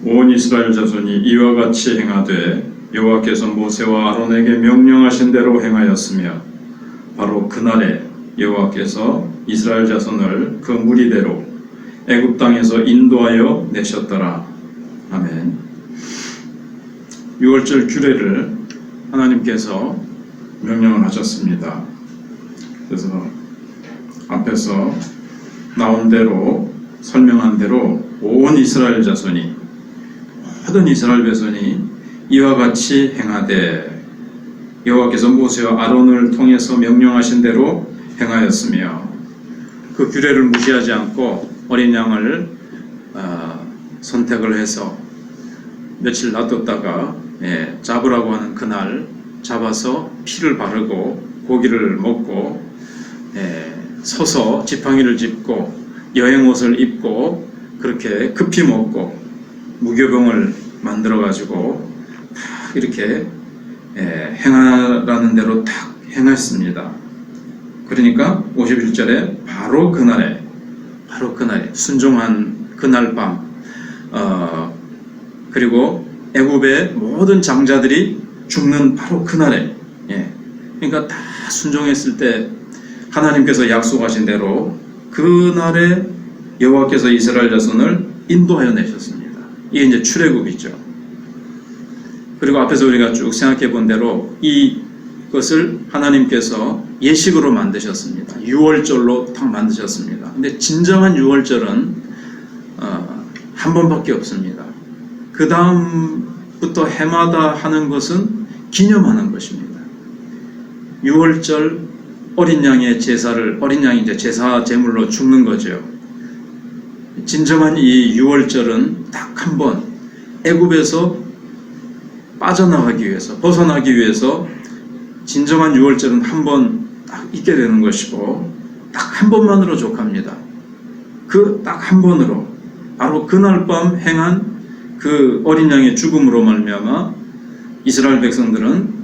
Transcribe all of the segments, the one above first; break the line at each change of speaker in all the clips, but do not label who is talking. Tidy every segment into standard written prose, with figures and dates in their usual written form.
온 이스라엘 자손이 이와 같이 행하되 여호와께서 모세와 아론에게 명령하신 대로 행하였으며 바로 그날에 여호와께서 이스라엘 자손을 그 무리대로 애굽 땅에서 인도하여 내셨더라. 아멘. 유월절 규례를 하나님께서 명령을 하셨습니다. 그래서 앞에서 나온 대로 설명한 대로 온 이스라엘 자손이 모든 이스라엘 백성이 이와 같이 행하되 여호와께서 모세와 아론을 통해서 명령하신 대로 행하였으며 그 규례를 무시하지 않고 어린 양을 선택을 해서 며칠 놔뒀다가 잡으라고 하는 그날 잡아서 피를 바르고 고기를 먹고 서서 지팡이를 짚고 여행 옷을 입고 그렇게 급히 먹고 무교병을 만들어 가지고 딱 이렇게 행하라는 대로 딱 행했습니다. 그러니까 51절에 바로 그날에 순종한 그날 밤 그리고 애굽의 모든 장자들이 죽는 바로 그날에 그러니까 다 순종했을 때 하나님께서 약속하신 대로 그날에 여호와께서 이스라엘 자손을 인도하여 내셨습니다. 이게 이제 출애굽이죠. 그리고 앞에서 우리가 쭉 생각해 본 대로 이것을 하나님께서 예식으로 만드셨습니다. 유월절로 딱 만드셨습니다. 근데 진정한 유월절은 한 번밖에 없습니다. 그 다음부터 해마다 하는 것은 기념하는 것입니다. 유월절 어린 양의 제사를 어린 양이 이제 제사 제물로 죽는 거죠. 진정한 이 유월절은 딱 한 번 애굽에서 빠져나가기 위해서 벗어나기 위해서 진정한 유월절은 한 번 딱 있게 되는 것이고 딱 한 번만으로 족합니다. 그 딱 한 번으로 바로 그날 밤 행한 그 어린 양의 죽음으로 말미암아 이스라엘 백성들은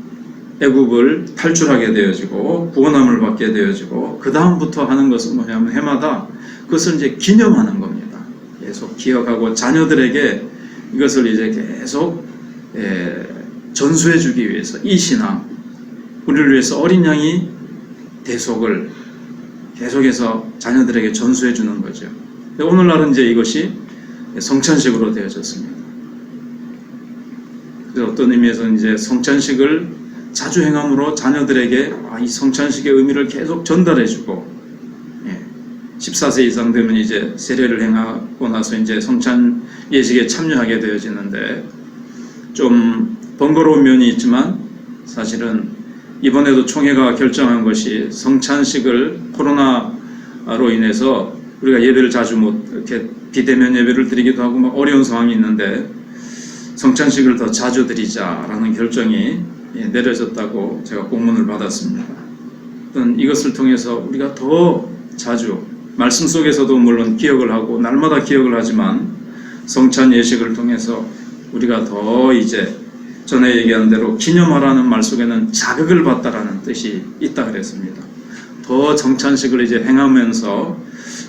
애굽을 탈출하게 되어지고 구원함을 받게 되어지고 그 다음부터 하는 것은 뭐냐면 해마다 그것을 이제 기념하는 겁니다. 계속 기억하고 자녀들에게 이것을 이제 계속 전수해 주기 위해서 이 신앙 우리를 위해서 어린 양이 대속을 계속해서 자녀들에게 전수해 주는 거죠. 오늘날은 이제 이것이 성찬식으로 되어졌습니다. 그래서 어떤 의미에서는 이제 성찬식을 자주 행함으로 자녀들에게 이 성찬식의 의미를 계속 전달해주고 14세 이상 되면 이제 세례를 행하고 나서 이제 성찬 예식에 참여하게 되어지는데 좀 번거로운 면이 있지만 사실은 이번에도 총회가 결정한 것이 성찬식을 코로나로 인해서 우리가 예배를 자주 못 이렇게 비대면 예배를 드리기도 하고 막 어려운 상황이 있는데 성찬식을 더 자주 드리자라는 결정이 내려졌다고 제가 공문을 받았습니다. 이것을 통해서 우리가 더 자주 말씀 속에서도 물론 기억을 하고 날마다 기억을 하지만 성찬 예식을 통해서 우리가 더 이제 전에 얘기한 대로 기념하라는 말 속에는 자극을 받다라는 뜻이 있다 그랬습니다. 더 성찬식을 이제 행하면서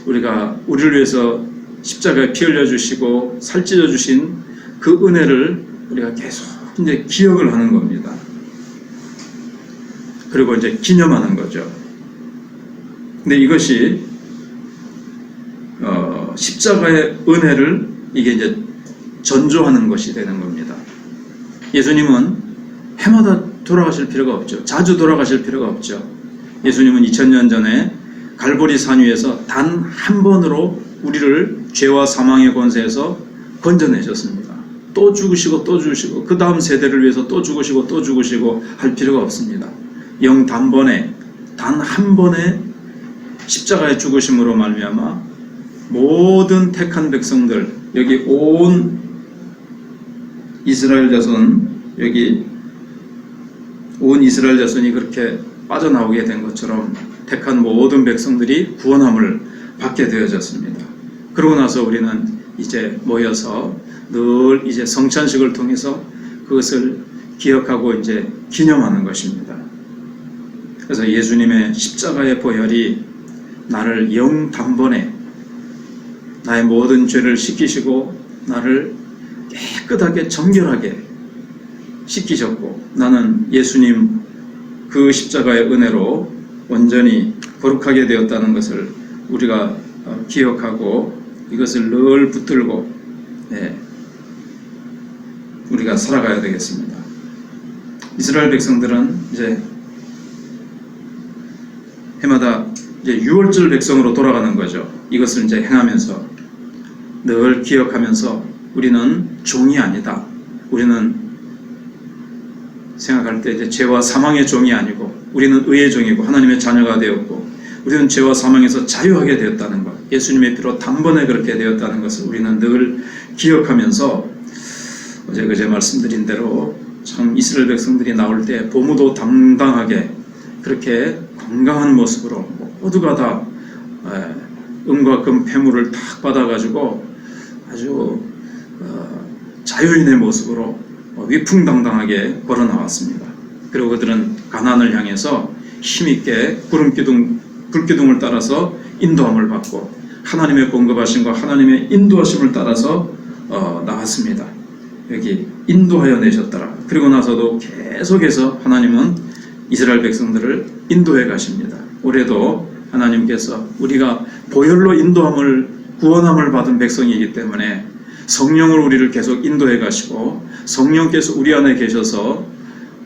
우리가 우리를 위해서 십자가에 피 흘려 주시고 살찌려 주신 그 은혜를 우리가 계속 이제 기억을 하는 겁니다. 그리고 이제 기념하는 거죠. 근데 이것이 십자가의 은혜를 이게 이제 전조하는 것이 되는 겁니다. 예수님은 해마다 돌아가실 필요가 없죠. 자주 돌아가실 필요가 없죠. 예수님은 2000년 전에 갈보리 산 위에서 단 한 번으로 우리를 죄와 사망의 권세에서 건져내셨습니다. 또 죽으시고 또 죽으시고 그 다음 세대를 위해서 또 죽으시고 또 죽으시고 할 필요가 없습니다. 단번에 단 한 번의 십자가의 죽으심으로 말미암아 모든 택한 백성들 여기 온 이스라엘 자손 여기 온 이스라엘 자손이 그렇게 빠져나오게 된 것처럼 택한 모든 백성들이 구원함을 받게 되어졌습니다. 그러고 나서 우리는 이제 모여서 늘 이제 성찬식을 통해서 그것을 기억하고 이제 기념하는 것입니다. 그래서 예수님의 십자가의 보혈이 나를 단번에 나의 모든 죄를 씻기시고 나를 깨끗하게 정결하게 씻기셨고, 나는 예수님 그 십자가의 은혜로 온전히 거룩하게 되었다는 것을 우리가 기억하고 이것을 늘 붙들고 우리가 살아가야 되겠습니다. 이스라엘 백성들은 이제 해마다 이제 6월절 백성으로 돌아가는 거죠. 이것을 이제 행하면서 늘 기억하면서 우리는 종이 아니다. 우리는 생각할 때 이제 죄와 사망의 종이 아니고 우리는 의의 종이고 하나님의 자녀가 되었고 우리는 죄와 사망에서 자유하게 되었다는 것, 예수님의 피로 단번에 그렇게 되었다는 것을 우리는 늘 기억하면서 어제 그제 말씀드린 대로 참 이스라엘 백성들이 나올 때 보무도 당당하게 그렇게 건강한 모습으로 모두가 다 은과 금 폐물을 딱 받아가지고 아주 자유인의 모습으로 위풍당당하게 걸어 나왔습니다. 그리고 그들은 가나안을 향해서 힘있게 불기둥을 따라서 인도함을 받고 하나님의 공급하심과 하나님의 인도하심을 따라서 나왔습니다. 여기 인도하여 내셨더라. 그리고 나서도 계속해서 하나님은 이스라엘 백성들을 인도해 가십니다. 올해도 하나님께서 우리가 보혈로 인도함을 구원함을 받은 백성이기 때문에 성령으로 우리를 계속 인도해 가시고 성령께서 우리 안에 계셔서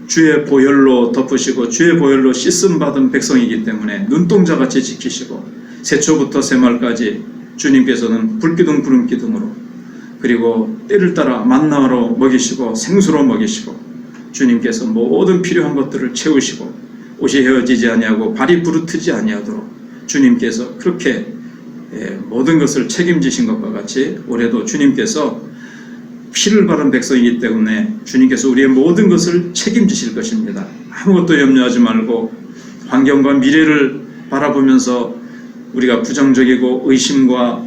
주의 보혈로 덮으시고 주의 보혈로 씻음 받은 백성이기 때문에 눈동자같이 지키시고 새초부터 새말까지 주님께서는 불기둥 구름기둥으로 그리고 때를 따라 만나로 먹이시고 생수로 먹이시고 주님께서 모든 필요한 것들을 채우시고 옷이 헤어지지 아니하고 발이 부르트지 아니하도록 주님께서 그렇게 모든 것을 책임지신 것과 같이 올해도 주님께서 피를 바른 백성이기 때문에 주님께서 우리의 모든 것을 책임지실 것입니다. 아무것도 염려하지 말고 환경과 미래를 바라보면서 우리가 부정적이고 의심과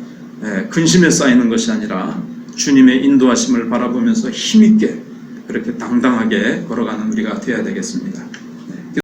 근심에 쌓이는 것이 아니라 주님의 인도하심을 바라보면서 힘있게 그렇게 당당하게 걸어가는 우리가 되어야 되겠습니다.